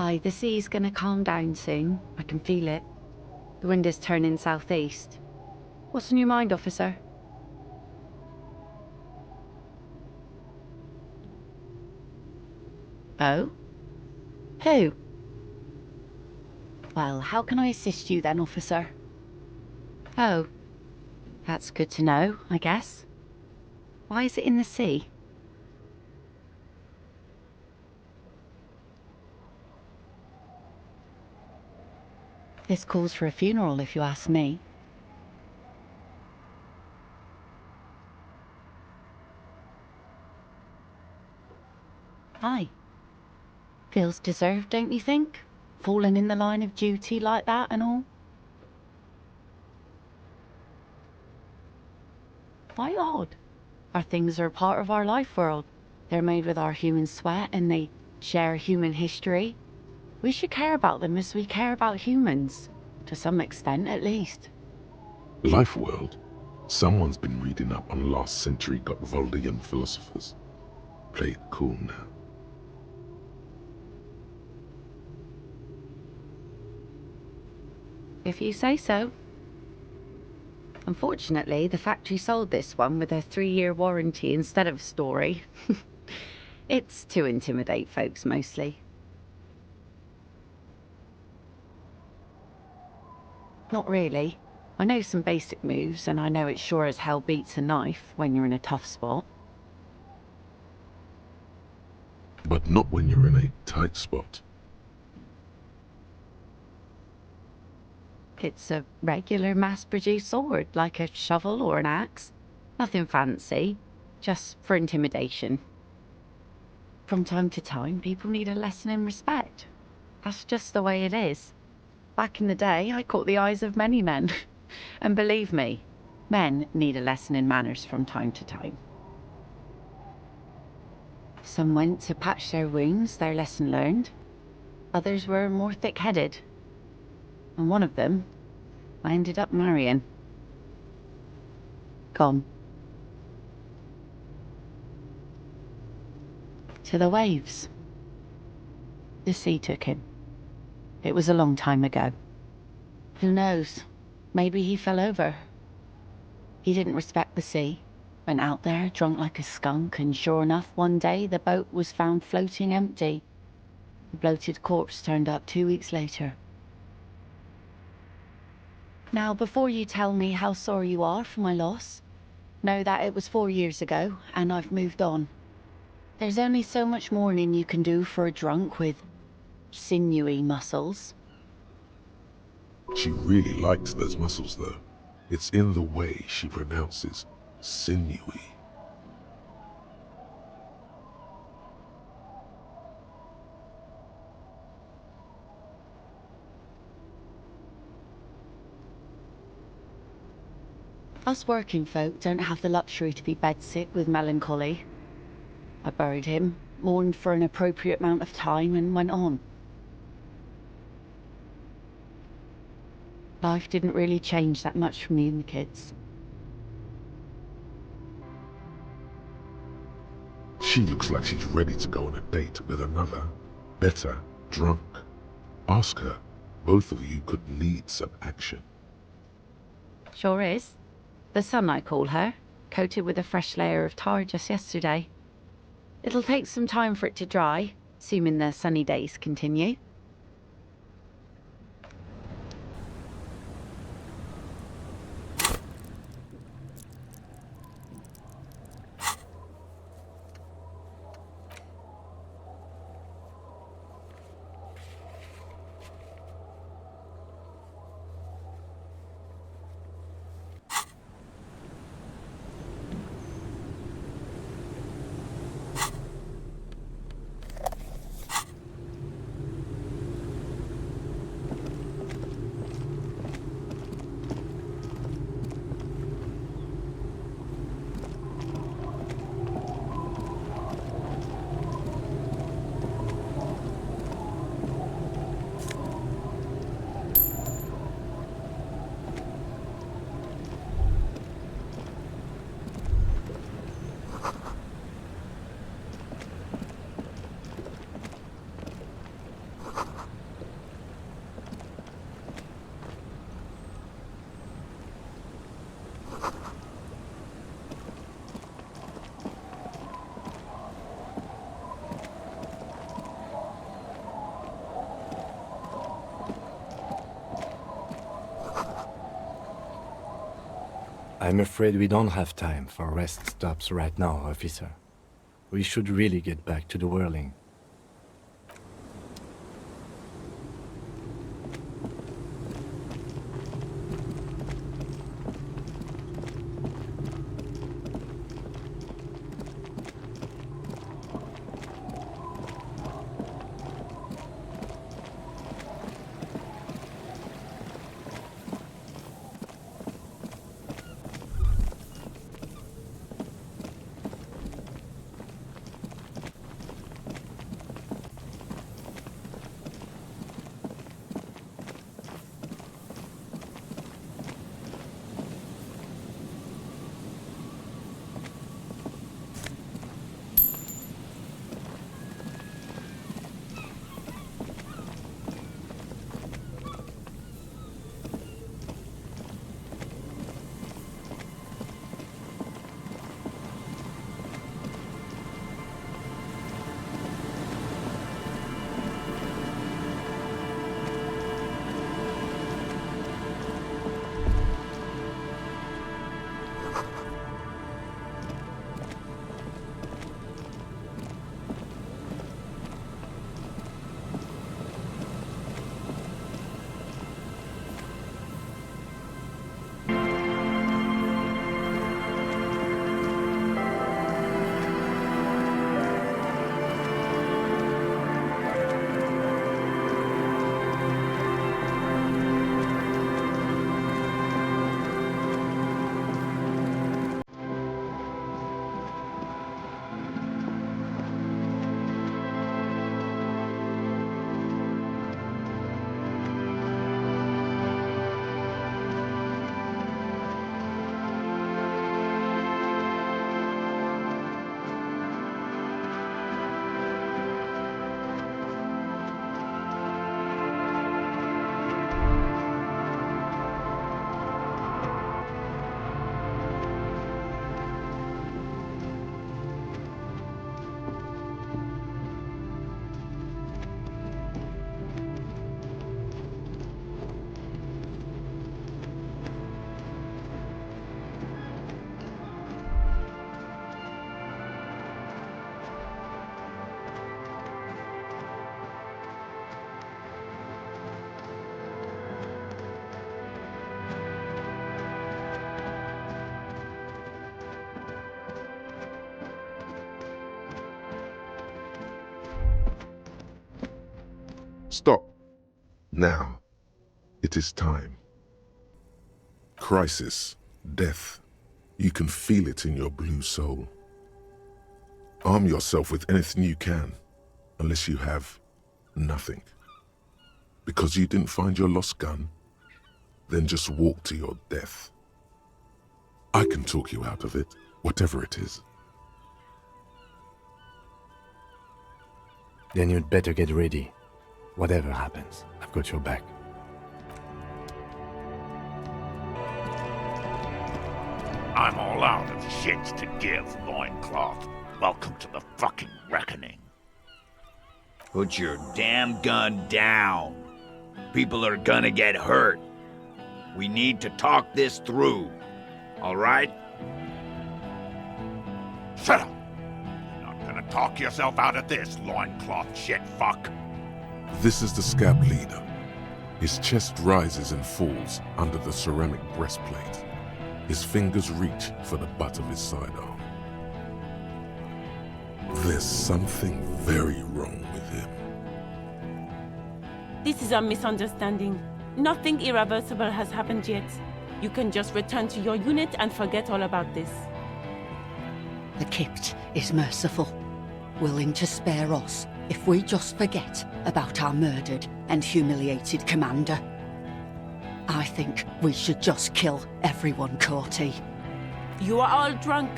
Aye, the sea's gonna calm down soon. I can feel it. The wind is turning southeast. What's on your mind, officer? Oh? Who? Well, how can I assist you then, officer? Oh, that's good to know, I guess. Why is it in the sea? This calls for a funeral, if you ask me. Aye. Feels deserved, don't you think? Falling in the line of duty like that and all? Why odd? Our things are part of our life world. They're made with our human sweat and they share human history. We should care about them as we care about humans. To some extent, at least. Life world? Someone's been reading up on last century Gotvaldian philosophers. Play it cool now. If you say so. Unfortunately, the factory sold this one with a 3-year warranty instead of a story. It's to intimidate folks, mostly. Not really. I know some basic moves, and I know it sure as hell beats a knife when you're in a tough spot. But not when you're in a tight spot. It's a regular mass-produced sword, like a shovel or an axe. Nothing fancy, just for intimidation. From time to time, people need a lesson in respect. That's just the way it is. Back in the day, I caught the eyes of many men. And believe me, men need a lesson in manners from time to time. Some went to patch their wounds, their lesson learned. Others were more thick-headed. And one of them, I ended up marrying. Gone. To the waves. The sea took him. It was a long time ago. Who knows? Maybe he fell over. He didn't respect the sea. Went out there, drunk like a skunk, and sure enough, one day the boat was found floating empty. The bloated corpse turned up 2 weeks later. Now, before you tell me how sorry you are for my loss, know that it was 4 years ago, and I've moved on. There's only so much mourning you can do for a drunk with sinewy muscles. She really likes those muscles though. It's in the way she pronounces sinewy. Us working folk don't have the luxury to be bedsick with melancholy. I buried him, mourned for an appropriate amount of time, and went on. Life didn't really change that much for me and the kids. She looks like she's ready to go on a date with another, better, drunk. Ask her. Both of you could need some action. Sure is. The sun, I call her, coated with a fresh layer of tar just yesterday. It'll take some time for it to dry, assuming the sunny days continue. I'm afraid we don't have time for rest stops right now, officer. We should really get back to the whirling. Stop. Now. It is time. Crisis. Death. You can feel it in your blue soul. Arm yourself with anything you can, unless you have nothing. Because you didn't find your lost gun, then just walk to your death. I can talk you out of it, whatever it is. Then you'd better get ready. Whatever happens, I've got your back. I'm all out of shits to give, loincloth. Welcome to the fucking reckoning. Put your damn gun down. People are gonna get hurt. We need to talk this through. All right? Shut up! You're not gonna talk yourself out of this, loincloth shit fuck. This is the scab leader. His chest rises and falls under the ceramic breastplate. His fingers reach for the butt of his sidearm. There's something very wrong with him. This is a misunderstanding. Nothing irreversible has happened yet. You can just return to your unit and forget all about this. The Kypt is merciful, willing to spare us if we just forget about our murdered and humiliated commander. I think we should just kill everyone, Courty. You are all drunk.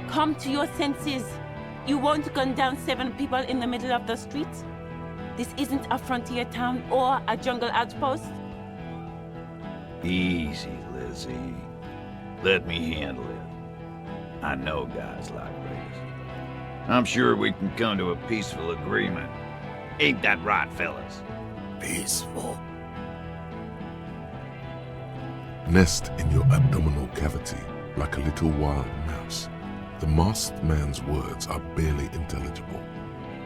Come to your senses. You won't gun down 7 people in the middle of the street. This isn't a frontier town or a jungle outpost. Easy, Lizzie. Let me handle it. I know guys like this. I'm sure we can come to a peaceful agreement. Ain't that right, fellas? Peaceful. nest in your abdominal cavity like a little wild mouse. The masked man's words are barely intelligible,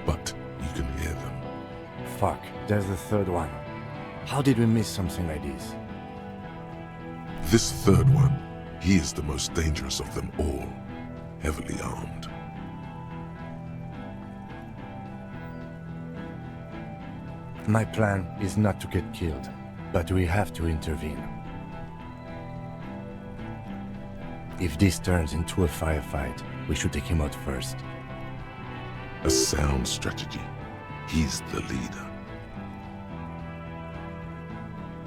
but you can hear them. Fuck, there's the third one. How did we miss something like this? This third one, he is the most dangerous of them all, heavily armed. My plan is not to get killed, but we have to intervene. If this turns into a firefight, we should take him out first. A sound strategy. He's the leader.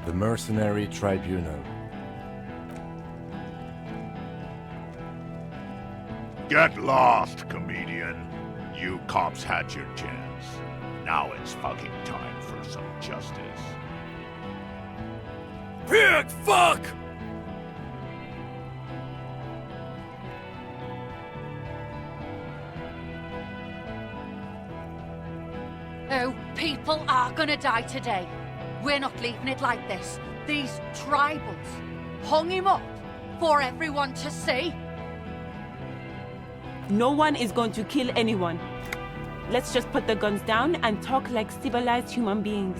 The mercenary tribunal. Get lost, comedian. You cops had your chance. Now it's fucking time for some justice. Pig fuck! Oh, people are gonna die today. We're not leaving it like this. These tribals hung him up for everyone to see. No one is going to kill anyone. Let's just put the guns down and talk like civilized human beings.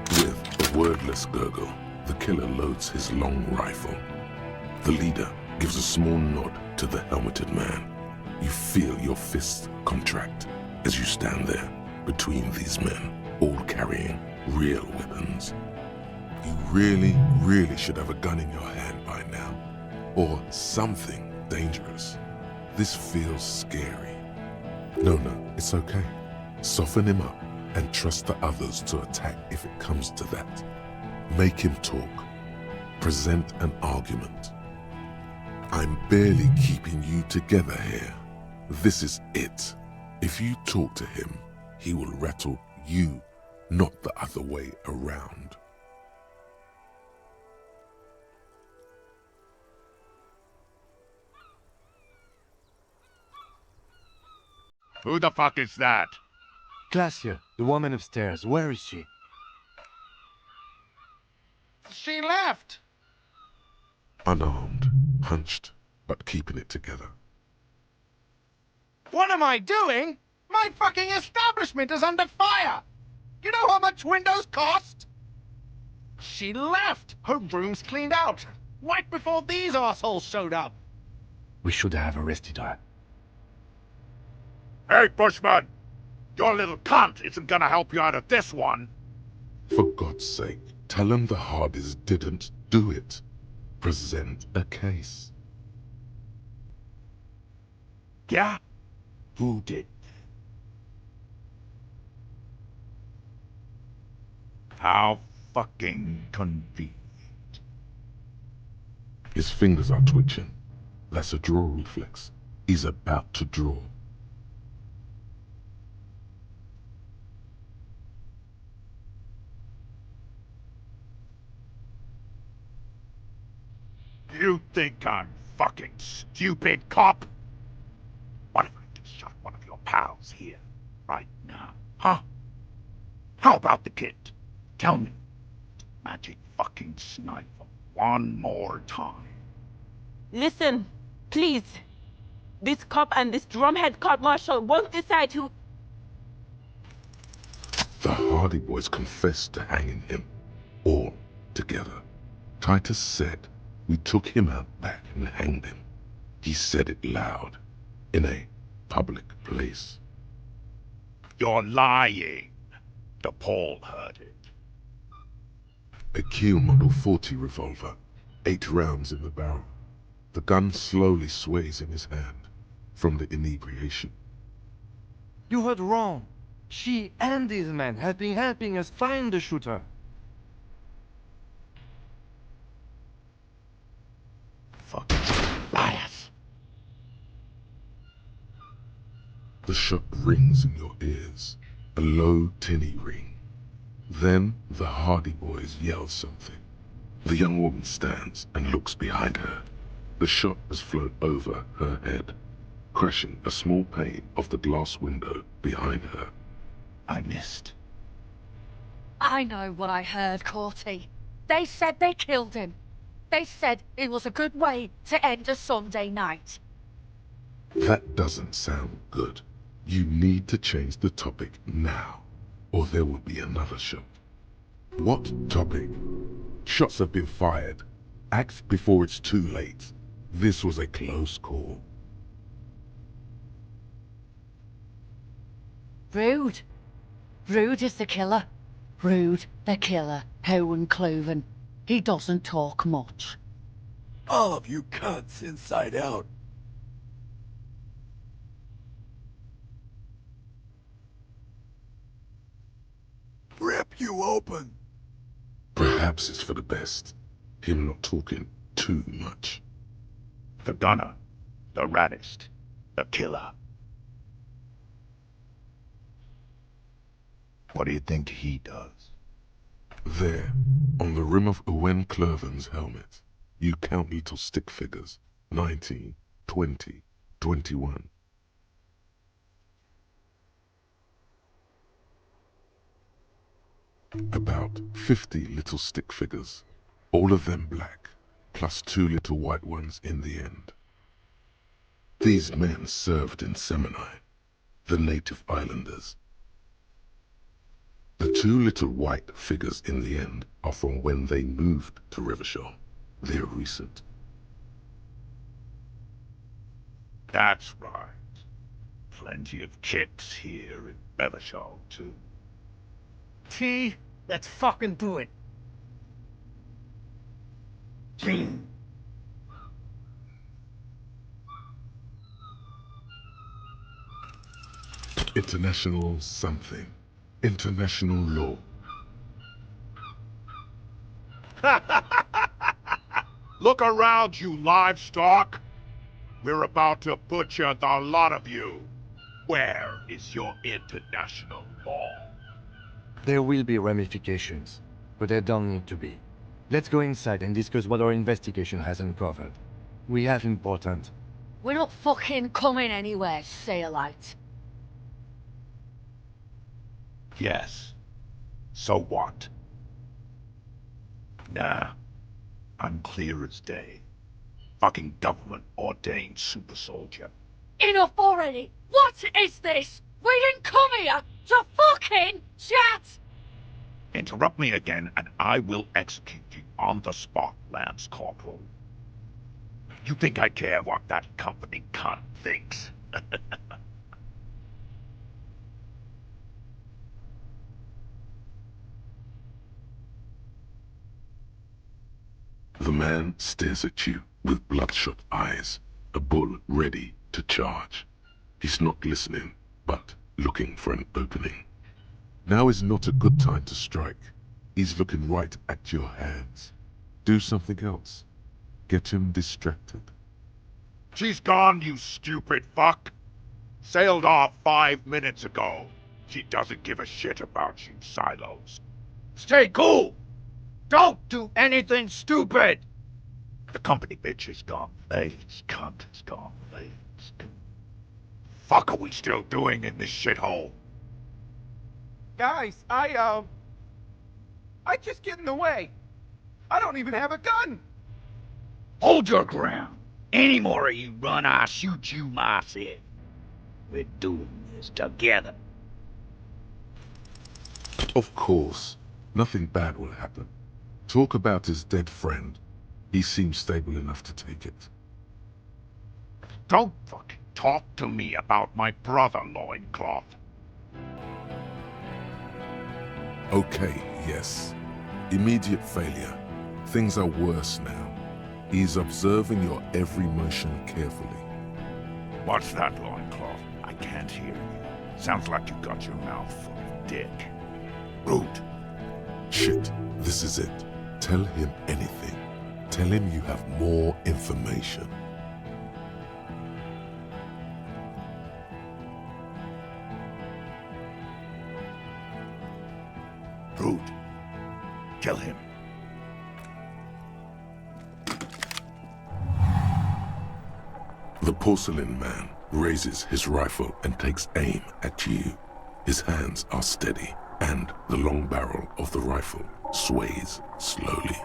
With a wordless gurgle, the killer loads his long rifle. The leader gives a small nod to the helmeted man. You feel your fists contract as you stand there between these men, all carrying real weapons. You really should have a gun in your hand by now, or something dangerous. This feels scary. No, it's okay. Soften him up and trust the others to attack if it comes to that. Make him talk. Present an argument. I'm barely keeping you together here. This is it. If you talk to him, he will rattle you, not the other way around. Who the fuck is that? Glacia, the woman upstairs, where is she? She left! Unarmed, hunched, but keeping it together. What am I doing? My fucking establishment is under fire! You know how much windows cost? She left! Her room's cleaned out! Right before these assholes showed up! We should have arrested her. Hey, Bushman! Your little cunt isn't gonna help you out of this one. For God's sake, tell him the Hardys didn't do it. Present a case. Yeah? Who did? How fucking convenient. His fingers are twitching. That's a draw reflex. He's about to draw. You think I'm fucking stupid, cop? What if I just shot one of your pals here, right now, huh? How about the kid? Tell me, magic fucking sniper, one more time. Listen, please. This cop and this drumhead court-martial won't decide who... The Hardy boys confessed to hanging him, all together. Titus said, we took him out back and hanged him. He said it loud, in a public place. You're lying. The Paul heard it. A Kiel Model 40 revolver, 8 rounds in the barrel. The gun slowly sways in his hand, from the inebriation. You heard wrong. She and these men have been helping us find the shooter. Fucking liars. The shot rings in your ears, a low, tinny ring. Then the Hardy boys yell something. The young woman stands and looks behind her. The shot has flown over her head, crashing a small pane of the glass window behind her. I missed. I know what I heard, Corty. They said they killed him. They said it was a good way to end a Sunday night. That doesn't sound good. You need to change the topic now, or there will be another shot. What topic? Shots have been fired. Act before it's too late. This was a close call. Rude. Rude is the killer. Rude, the killer. Owen Cloven. He doesn't talk much. All of you cunts inside out. Rip you open. Perhaps it's for the best. Him not talking too much. The gunner, the raddest, the killer. What do you think he does? There, on the rim of Owen Cloven's helmet, you count little stick figures. 19, 20, 21. About 50 little stick figures, all of them black, plus 2 little white ones in the end. These men served in Seminai, the native islanders. The 2 little white figures in the end are from when they moved to Rivershaw. They're recent. That's right. Plenty of chicks here in Bevershaw, too. T, let's fucking do it. International something. International law. Look around, you livestock. We're about to butcher the lot of you. Where is your international law? There will be ramifications, but there don't need to be. Let's go inside and discuss what our investigation has uncovered. We have important. We're not fucking coming anywhere, Sailite. Yes. So what? Nah. I'm clear as day. Fucking government-ordained super soldier. Enough already! What is this? We didn't come here to fucking chat! Interrupt me again and I will execute you on the spot, Lance Corporal. You think I care what that company cunt thinks? The man stares at you with bloodshot eyes, a bull ready to charge. He's not listening, but looking for an opening. Now is not a good time to strike. He's looking right at your hands. Do something else. Get him distracted. She's gone, you stupid fuck. Sailed off 5 minutes ago. She doesn't give a shit about you, Silos. Stay cool! Don't do anything stupid! The company bitch is gone. Ladies, cunt is gone. Ladies. Fuck are we still doing in this shithole? Guys, I just get in the way. I don't even have a gun. Hold your ground. Any more of you run, I'll shoot you myself. We're doing this together. Of course, nothing bad will happen. Talk about his dead friend. He seems stable enough to take it. Don't fucking talk to me about my brother, Loincloth. Okay, yes. Immediate failure. Things are worse now. He's observing your every motion carefully. What's that, Loincloth? I can't hear you. Sounds like you got your mouth full of dick. Rude. Shit, this is it. Tell him anything. Tell him you have more information. Rude. Kill him. The porcelain man raises his rifle and takes aim at you. His hands are steady, and the long barrel of the rifle sways slowly.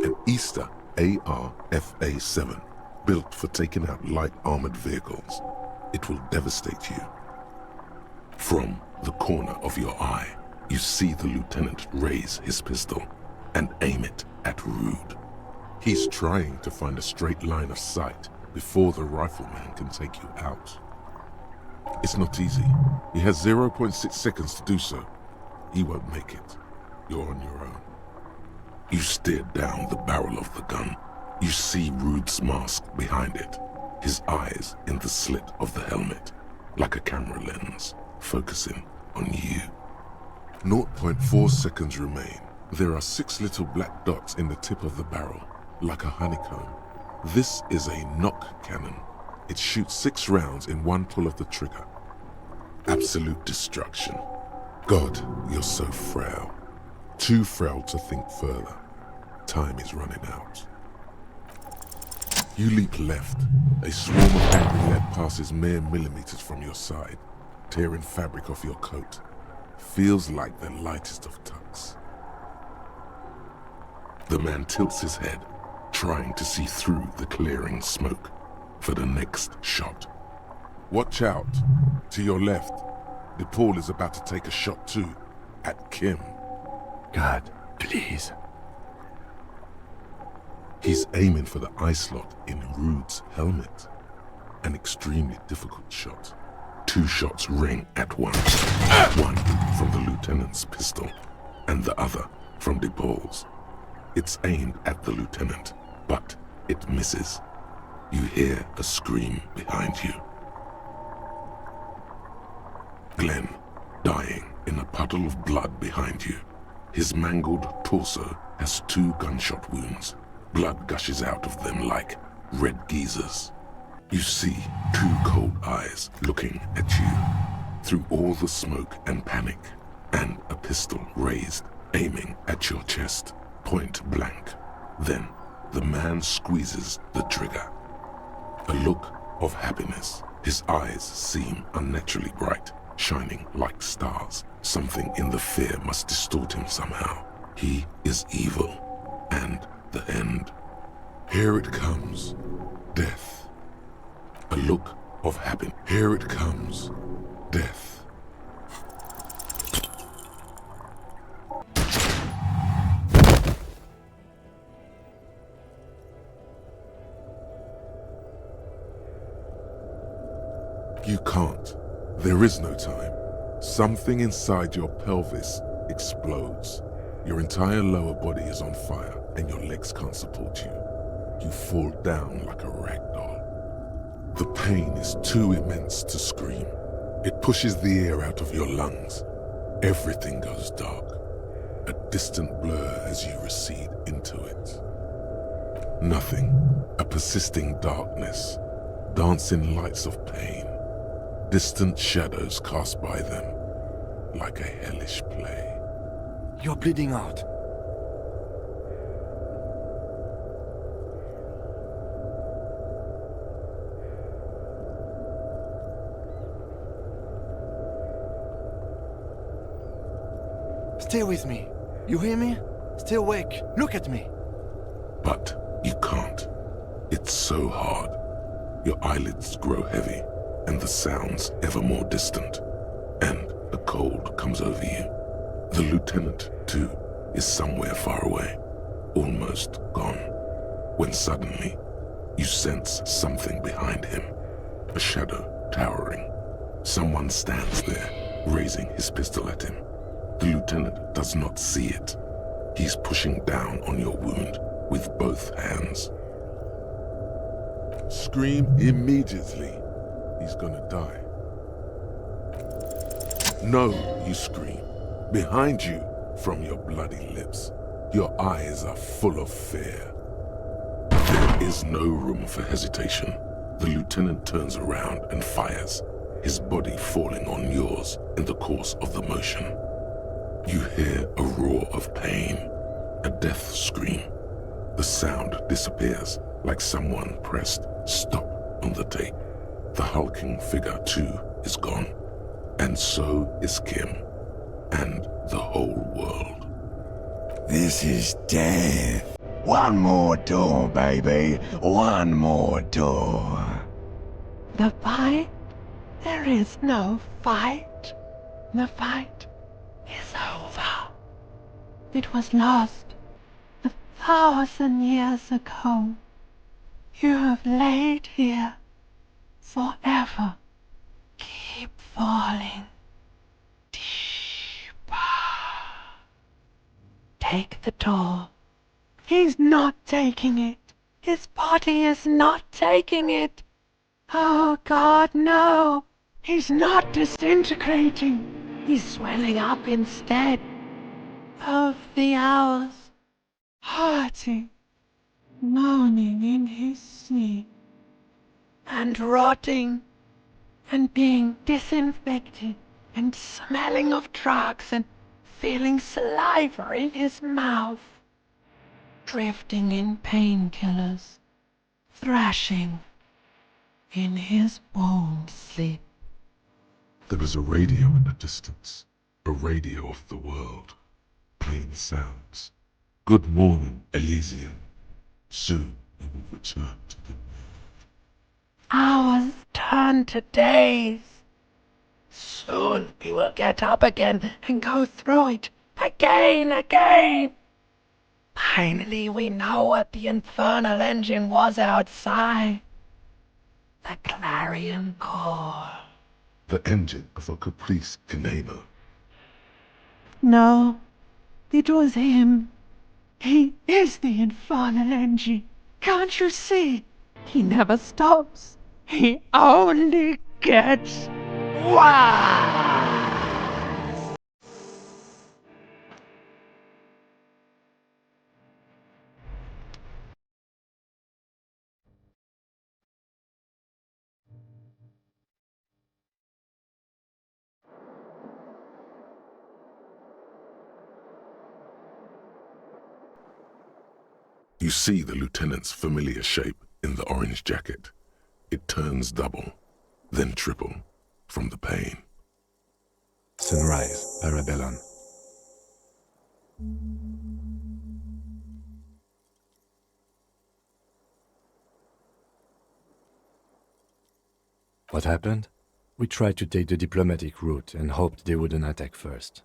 An Easter AR-FA-7, built for taking out light armored vehicles. It will devastate you. From the corner of your eye, you see the lieutenant raise his pistol and aim it at Rude. He's trying to find a straight line of sight before the rifleman can take you out. It's not easy. He has 0.6 seconds to do so. He won't make it. You're on your own. You stare down the barrel of the gun. You see Rude's mask behind it, his eyes in the slit of the helmet, like a camera lens, focusing on you. 0.4 seconds remain. There are 6 little black dots in the tip of the barrel, like a honeycomb. This is a knock cannon. It shoots 6 rounds in one pull of the trigger. Absolute destruction. God, you're so frail. Too frail to think further. Time is running out. You leap left. A swarm of angry lead passes mere millimeters from your side, tearing fabric off your coat. Feels like the lightest of tucks. The man tilts his head, trying to see through the clearing smoke for the next shot. Watch out. To your left, DePaul is about to take a shot too, at Kim. God, please. He's aiming for the eye slot in Rude's helmet. An extremely difficult shot. 2 shots ring at once. One from the lieutenant's pistol, and the other from DePaul's. It's aimed at the lieutenant, but it misses. You hear a scream behind you. Glenn, dying in a puddle of blood behind you. His mangled torso has 2 gunshot wounds. Blood gushes out of them like red geysers. You see 2 cold eyes looking at you through all the smoke and panic, and a pistol raised, aiming at your chest, point blank. Then the man squeezes the trigger. A look of happiness. His eyes seem unnaturally bright, shining like stars. Something in the fear must distort him somehow. He is evil, and the end. Here it comes. Death. A look of happiness. Here it comes. Death. You can't. There is no time. Something inside your pelvis explodes. Your entire lower body is on fire, and your legs can't support you. You fall down like a rag doll. The pain is too immense to scream. It pushes the air out of your lungs. Everything goes dark. A distant blur as you recede into it. Nothing. A persisting darkness. Dancing lights of pain. Distant shadows cast by them, like a hellish play. You're bleeding out. Stay with me. You hear me? Stay awake. Look at me. But you can't. It's so hard. Your eyelids grow heavy, and the sounds ever more distant, and a cold comes over you. The lieutenant, too, is somewhere far away, almost gone, when suddenly you sense something behind him, a shadow towering. Someone stands there, raising his pistol at him. The lieutenant does not see it. He's pushing down on your wound with both hands. Scream immediately. He's gonna die. No, you scream. Behind you, from your bloody lips, your eyes are full of fear. There is no room for hesitation. The lieutenant turns around and fires, his body falling on yours in the course of the motion. You hear a roar of pain, a death scream. The sound disappears like someone pressed stop on the tape. The hulking figure, too, is gone. And so is Kim. And the whole world. This is death. One more door, baby. One more door. The fight? There is no fight. The fight is over. It was lost 1,000 years ago. You have laid here forever. Keep falling deeper. Take the door. He's not taking it. His body is not taking it. Oh God, no. He's not disintegrating. He's swelling up instead. Of the hours, hurting, moaning in his sleep, and rotting, and being disinfected, and smelling of drugs, and feeling saliva in his mouth, drifting in painkillers, thrashing in his bone sleep. There is a radio in the distance, a radio of the world, playing sounds. Good morning, Elysium. Soon we will return to the Hours turn to days. Soon we will get up again and go through it again. Finally we know what the infernal engine was outside. The clarion call. the engine of a caprice canano. No, it was him. He is the infernal engine. Can't you see? He never stops. He only gets worse. You see the lieutenant's familiar shape in the orange jacket. It turns double, then triple, from the pain. Sunrise, Parabellum. What happened? We tried to take the diplomatic route and hoped they wouldn't attack first.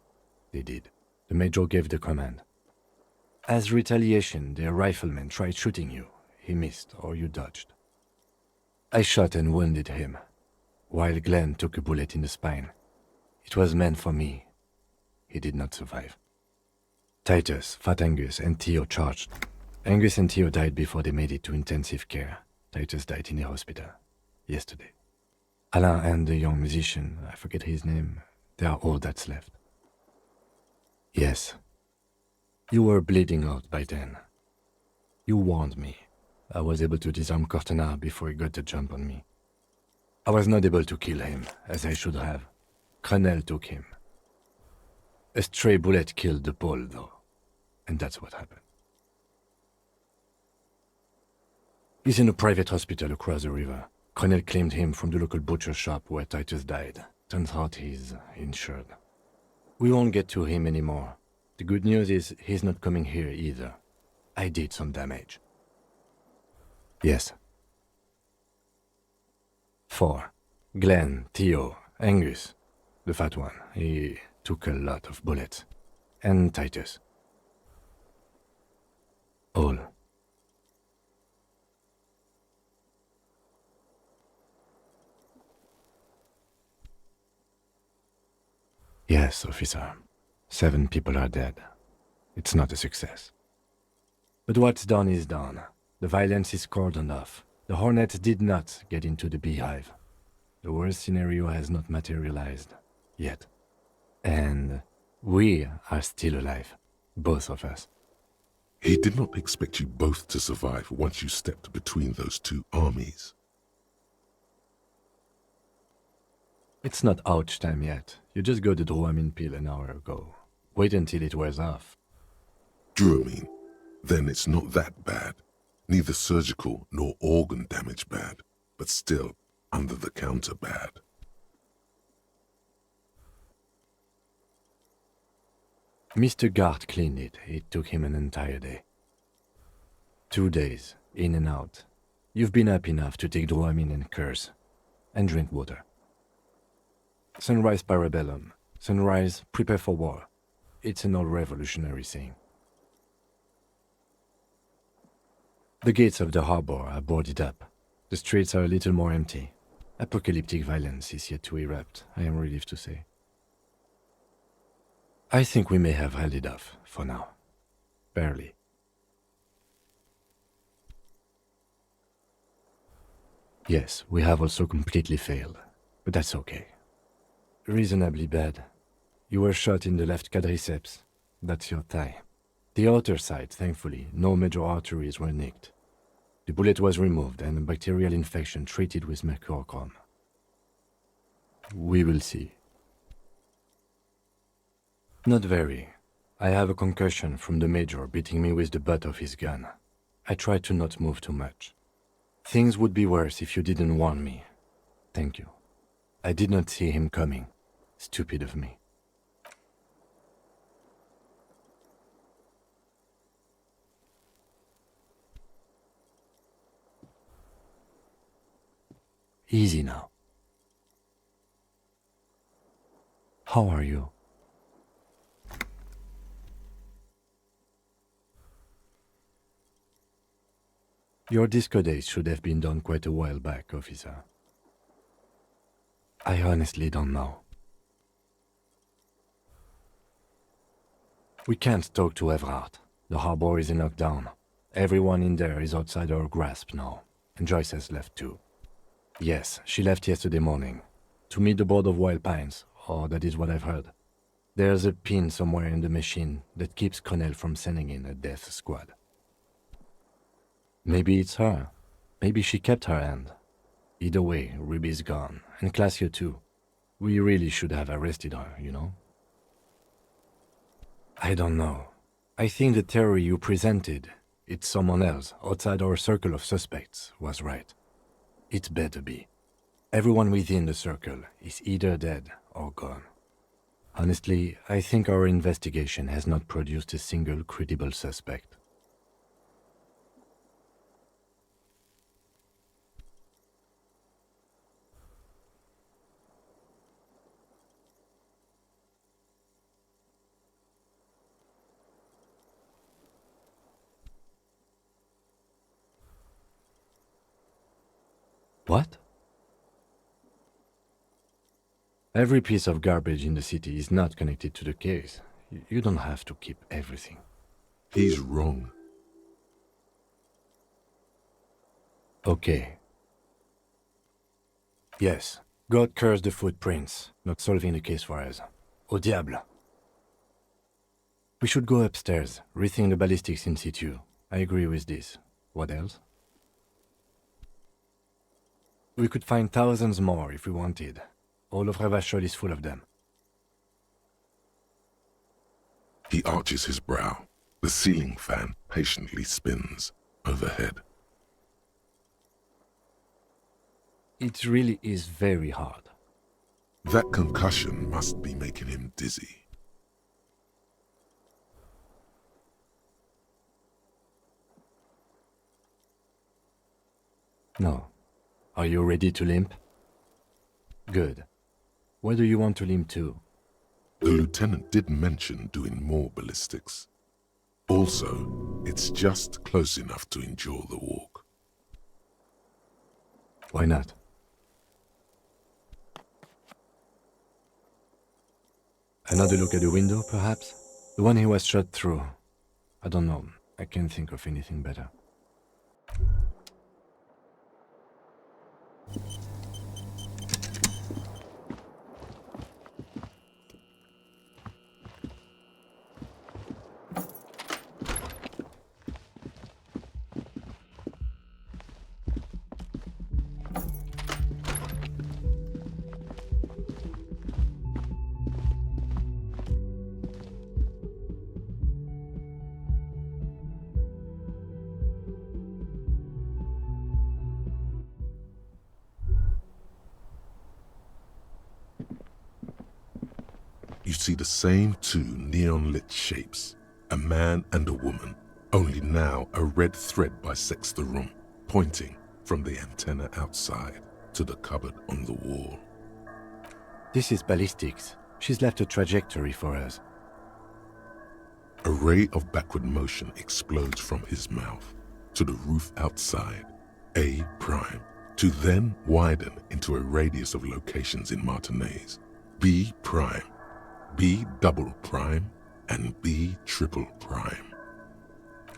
They did. The major gave the command. As retaliation, their rifleman tried shooting you. He missed, or you dodged. I shot and wounded him, while Glenn took a bullet in the spine. It was meant for me. He did not survive. Titus, Fat Angus, and Theo charged. Angus and Theo died before they made it to intensive care. Titus died in the hospital yesterday. Alain and the young musician, I forget his name, they are all that's left. Yes. You were bleeding out by then. You warned me. I was able to disarm Cortana before he got the jump on me. I was not able to kill him, as I should have. Crenel took him. A stray bullet killed the Pole, though. And that's what happened. He's in a private hospital across the river. Crenel claimed him from the local butcher shop where Titus died. Turns out he's insured. We won't get to him anymore. The good news is he's not coming here either. I did some damage. Yes. 4. Glenn, Theo, Angus. The fat one. He took a lot of bullets. And Titus. All. Yes, officer. 7 people are dead. It's not a success. But what's done is done. The violence is cordoned off. The Hornets did not get into the beehive. The worst scenario has not materialized. Yet. And we are still alive. Both of us. He did not expect you both to survive once you stepped between those two armies. It's not ouch time yet. You just got the Dramamine pill an hour ago. Wait until it wears off. Dramamine? Then it's not that bad. Neither surgical nor organ damage bad, but still under the counter bad. Mr. Gart cleaned it. It took him an entire day. 2 days, in and out. You've been up enough to take Dramamine and curse, and drink water. Sunrise parabellum. Sunrise, prepare for war. It's an old revolutionary saying. The gates of the harbor are boarded up. The streets are a little more empty. Apocalyptic violence is yet to erupt, I am relieved to say. I think we may have held it off, for now. Barely. Yes, we have also completely failed, but that's okay. Reasonably bad. You were shot in the left quadriceps. That's your thigh. The outer side, thankfully, no major arteries were nicked. The bullet was removed and a bacterial infection treated with mercurochrome. We will see. Not very. I have a concussion from the major beating me with the butt of his gun. I tried to not move too much. Things would be worse if you didn't warn me. Thank you. I did not see him coming. Stupid of me. Easy now. How are you? Your disco days should have been done quite a while back, officer. I honestly don't know. We can't talk to Everard. The harbor is in lockdown. Everyone in there is outside our grasp now, and Joyce has left too. Yes, she left yesterday morning, to meet the board of Wild Pines, or that is what I've heard. There's a pin somewhere in the machine that keeps Connell from sending in a death squad. Maybe it's her. Maybe she kept her hand. Either way, Ruby's gone, and Classio too. We really should have arrested her, you know? I don't know. I think the theory you presented, it's someone else outside our circle of suspects, was right. It better be. Everyone within the circle is either dead or gone. Honestly, I think our investigation has not produced a single credible suspect. What? Every piece of garbage in the city is not connected to the case. You don't have to keep everything. He's wrong. Okay. Yes, God curse the footprints, not solving the case for us. Au diable. We should go upstairs, rethink the ballistics in situ. I agree with this. What else? We could find thousands more if we wanted. All of Revachol is full of them. He arches his brow. The ceiling fan patiently spins overhead. It really is very hard. That concussion must be making him dizzy. No. Are you ready to limp? Good. Where do you want to limp to? The lieutenant did mention doing more ballistics. Also, it's just close enough to endure the walk. Why not? Another look at the window, perhaps? The one he was shot through. I don't know. I can't think of anything better. You see the same two neon-lit shapes, a man and a woman, Only now a red thread bisects the room, pointing from the antenna outside to the cupboard on the wall. This is Ballistics. She's left a trajectory for us. A ray of backward motion explodes from his mouth to the roof outside, A prime, to then widen into a radius of locations in Martinez, B prime, B double prime, and B triple prime.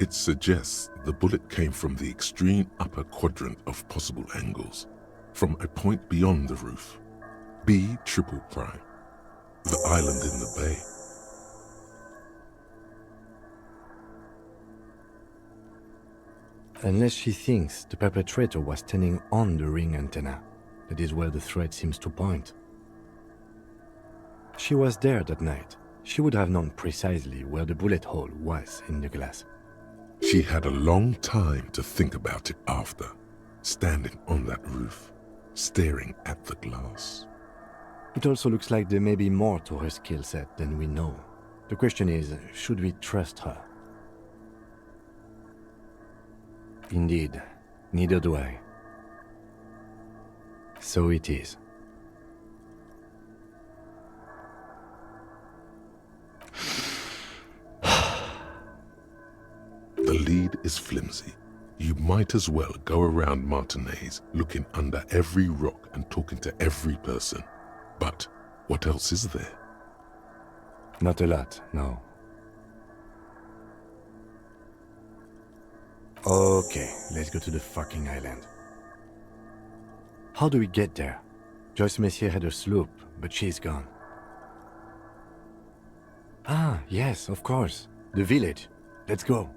It suggests the bullet came from the extreme upper quadrant of possible angles, from a point beyond the roof, B triple prime, the island in the bay. Unless she thinks the perpetrator was standing on the ring antenna. That is where the thread seems to point. She was there that night. She would have known precisely where the bullet hole was in the glass. She had a long time to think about it after, standing on that roof, staring at the glass. It also looks like there may be more to her skill set than we know. The question is, should we trust her? Indeed, neither do I. So it is. The lead is flimsy. You might as well go around Martinez looking under every rock and talking to every person. But what else is there? Not a lot, no. Okay, let's go to the fucking island. How do we get there? Joyce Messier had a sloop, but she's gone. Ah, yes, of course. The village. Let's go.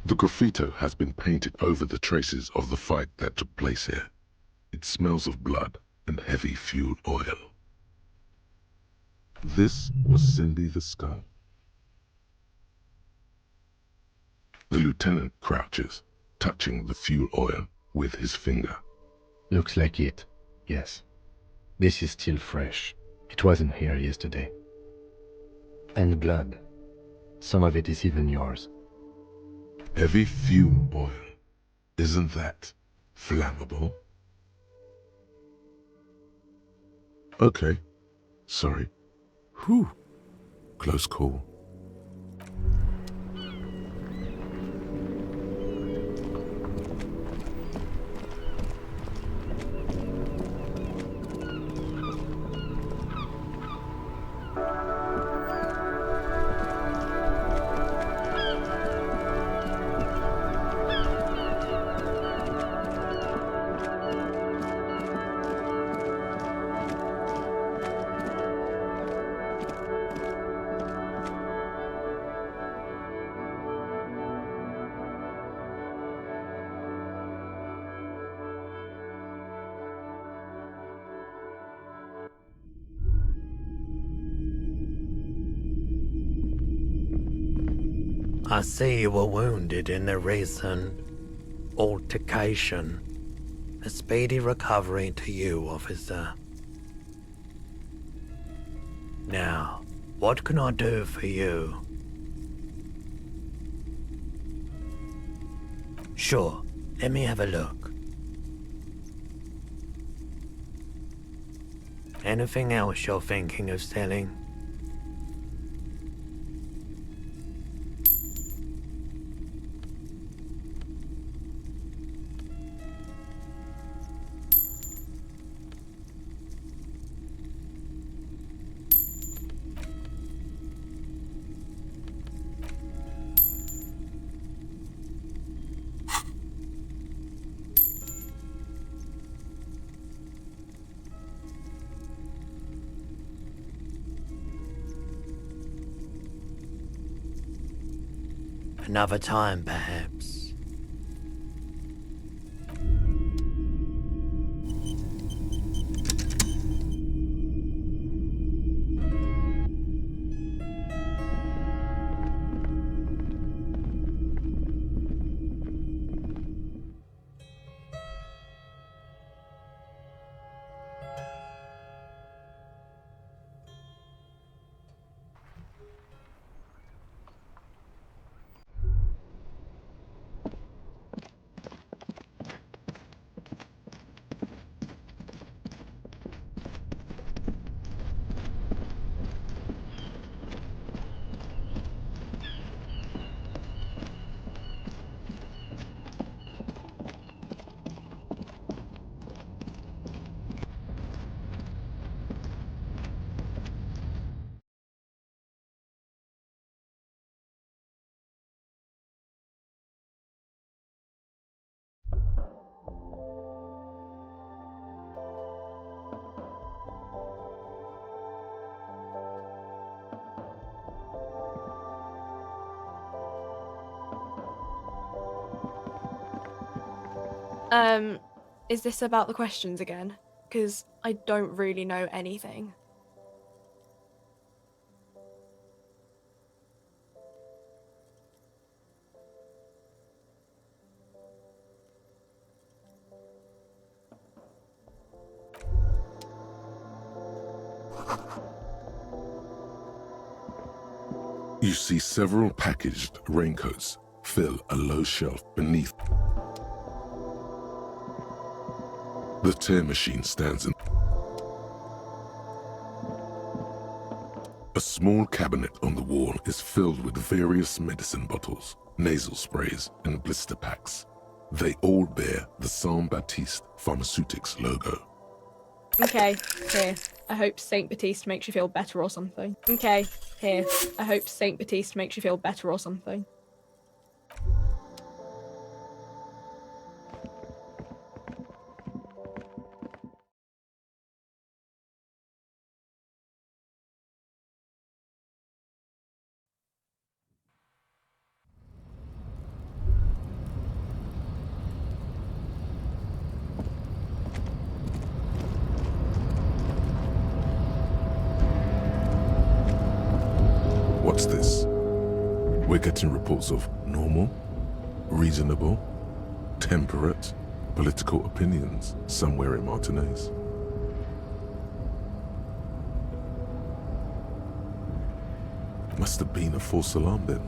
The graffito has been painted over the traces of the fight that took place here. It smells of blood and heavy fuel oil. This was Cindy the Skull. The lieutenant crouches, touching the fuel oil with his finger. Looks like it, yes. This is still fresh. It wasn't here yesterday. And blood. Some of it is even yours. Heavy fuel oil. Isn't that flammable? Okay. Sorry. Whew. Close call. I see you were wounded in the recent altercation. A speedy recovery to you, officer. Now, what can I do for you? Sure, let me have a look. Anything else you're thinking of selling? Another time, perhaps. Is this about the questions again? Because I don't really know anything. You see several packaged raincoats fill a low shelf beneath. The tear machine stands in. A small cabinet on the wall is filled with various medicine bottles, nasal sprays, and blister packs. They all bear the Saint Baptiste Pharmaceutics logo. Okay, here. I hope Saint Baptiste makes you feel better or something. Okay, here. I hope Saint Baptiste makes you feel better or something. What's this? We're getting reports of normal, reasonable, temperate, political opinions somewhere in Martinez. Must have been a false alarm then.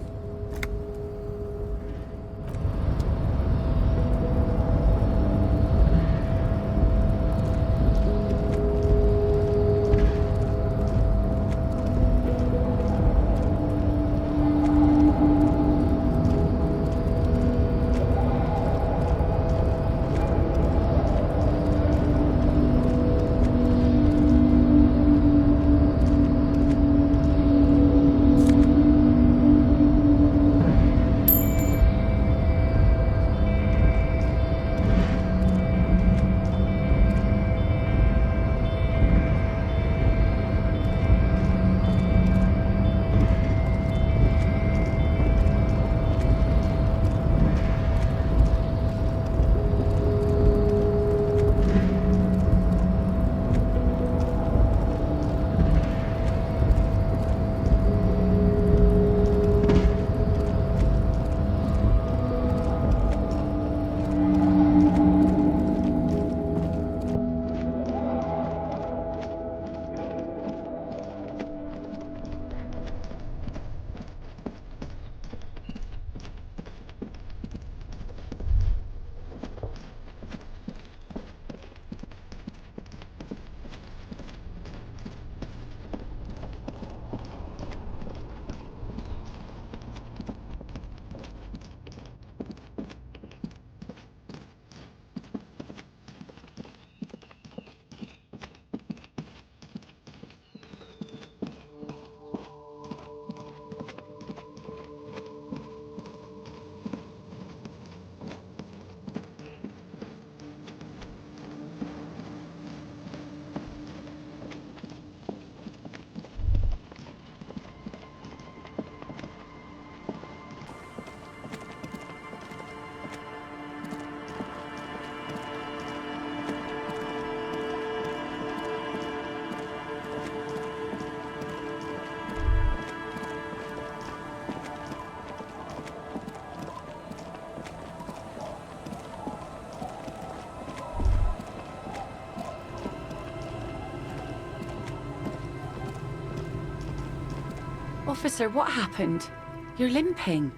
Officer, what happened? You're limping.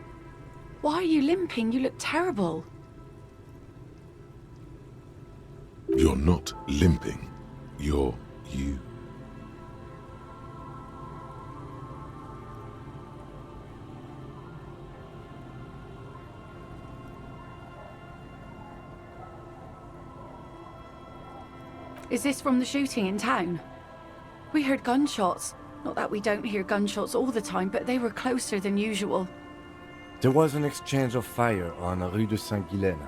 Why are you limping? You look terrible. You're not limping. You're you. Is this from the shooting in town? We heard gunshots. Not that we don't hear gunshots all the time, but they were closer than usual. There was an exchange of fire on Rue de Saint-Guylaine.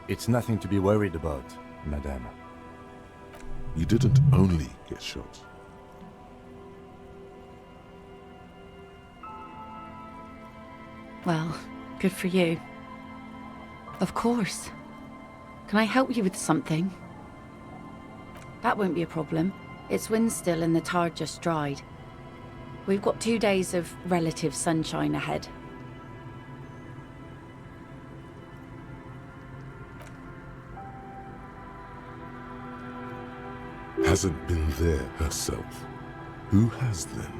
It's nothing to be worried about, madame. You didn't only get shot. Well, good for you. Of course. Can I help you with something? That won't be a problem. It's wind still and the tar just dried. We've got 2 days of relative sunshine ahead. Hasn't been there herself. Who has then?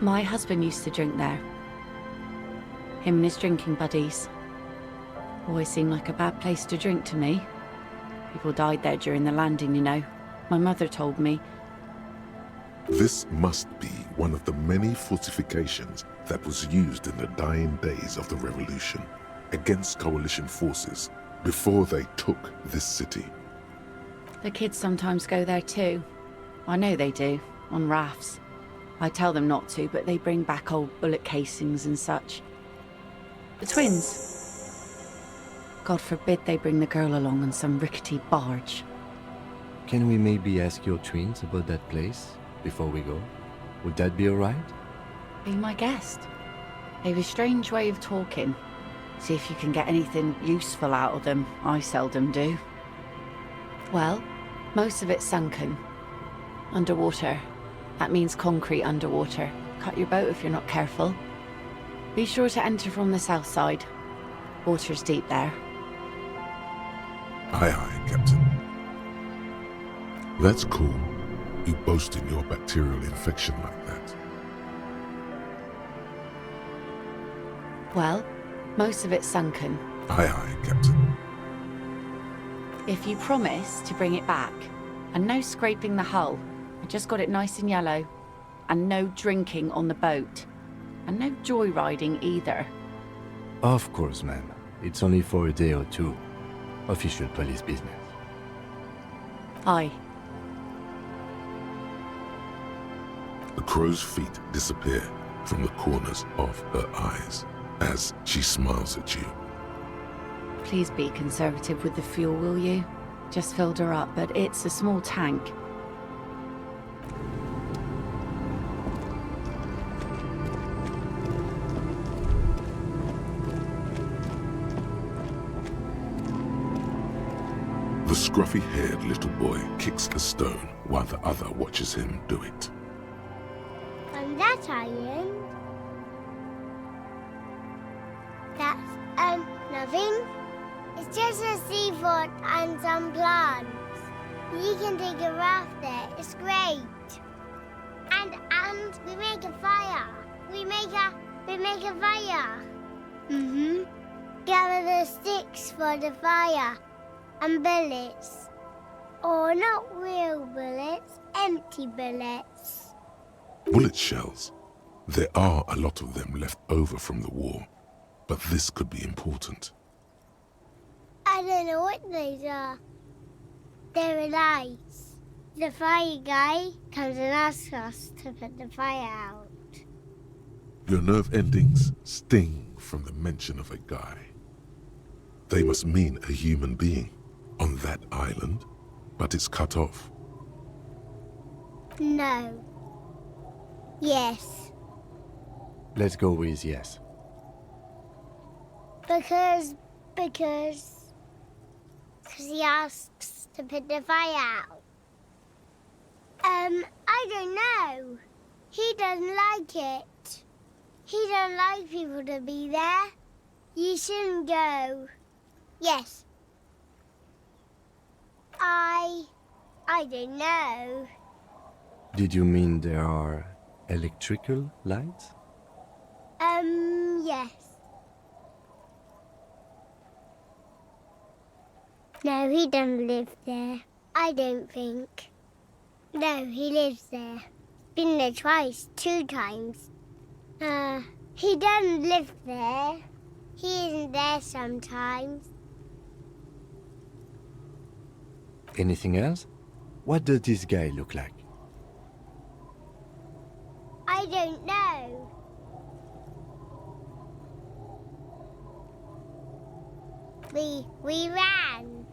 My husband used to drink there. Him and his drinking buddies. Always seemed like a bad place to drink to me. People died there during the landing, you know. My mother told me. This must be one of the many fortifications that was used in the dying days of the revolution against coalition forces before they took this city. The kids sometimes go there too. I know they do, on rafts. I tell them not to, but they bring back old bullet casings and such. The twins. God forbid they bring the girl along on some rickety barge. Can we maybe ask your twins about that place before we go? Would that be alright? Be my guest. They have a strange way of talking. See if you can get anything useful out of them. I seldom do. Well, most of it's sunken. Underwater. That means concrete underwater. Cut your boat if you're not careful. Be sure to enter from the south side. Water's deep there. Aye, aye, Captain. That's cool. You boasting your bacterial infection like that. Well, most of it's sunken. Aye, aye, Captain. If you promise to bring it back, and no scraping the hull, I just got it nice and yellow, and no drinking on the boat, and no joyriding either. Of course, ma'am. It's only for a day or two. Official police business. Aye. The crow's feet disappear from the corners of her eyes as she smiles at you. Please be conservative with the fuel, will you? Just filled her up, but it's a small tank. The scruffy-haired little boy kicks a stone while the other watches him do it. And that iron. That's, nothing. It's just a seafort and some plants. You can take a raft there. It's great. And we make a fire. We make a fire. Mm-hmm. Gather the sticks for the fire. And bullets. Or not real bullets, empty bullets. Bullet shells. There are a lot of them left over from the war, but this could be important. I don't know what those are. They're nice. The fire guy comes and asks us to put the fire out. Your nerve endings sting from the mention of a guy. They must mean a human being on that island, but it's cut off. No. Yes. Let's go with yes. Because he asks to put the fire out. I don't know. He doesn't like it. He don't like people to be there. You shouldn't go. Yes. I don't know. Did you mean there are electrical lights? Yes. No, he doesn't live there. I don't think. No, he lives there. Been there twice, 2 times. He doesn't live there. He isn't there sometimes. Anything else? What does this guy look like? I don't know. We ran.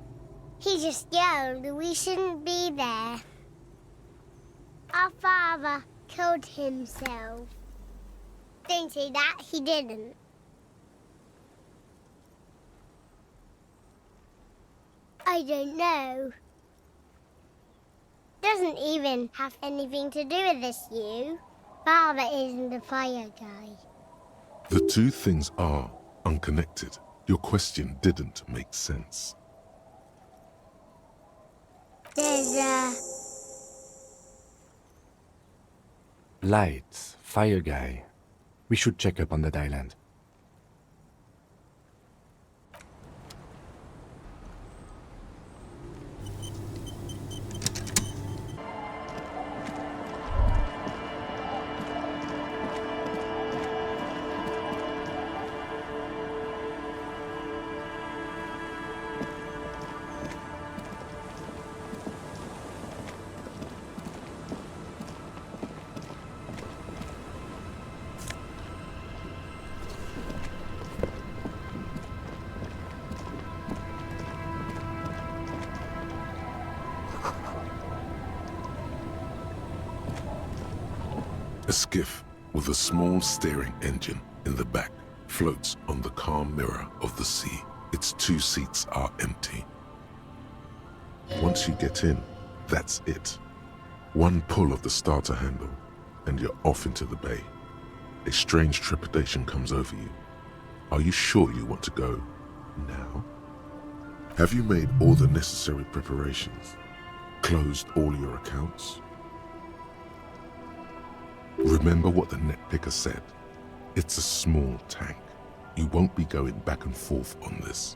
He just yelled we shouldn't be there. Our father killed himself. Don't say that, he didn't. I don't know. Doesn't even have anything to do with this, you. Father isn't the fire guy. The two things are unconnected. Your question didn't make sense. There's Lights, fire guy. We should check up on that island. A skiff with a small steering engine in the back floats on the calm mirror of the sea. Its 2 seats are empty. Once you get in, that's it. One pull of the starter handle, and you're off into the bay. A strange trepidation comes over you. Are you sure you want to go now? Have you made all the necessary preparations? Closed all your accounts? Remember what the net picker said. It's a small tank. You won't be going back and forth on this.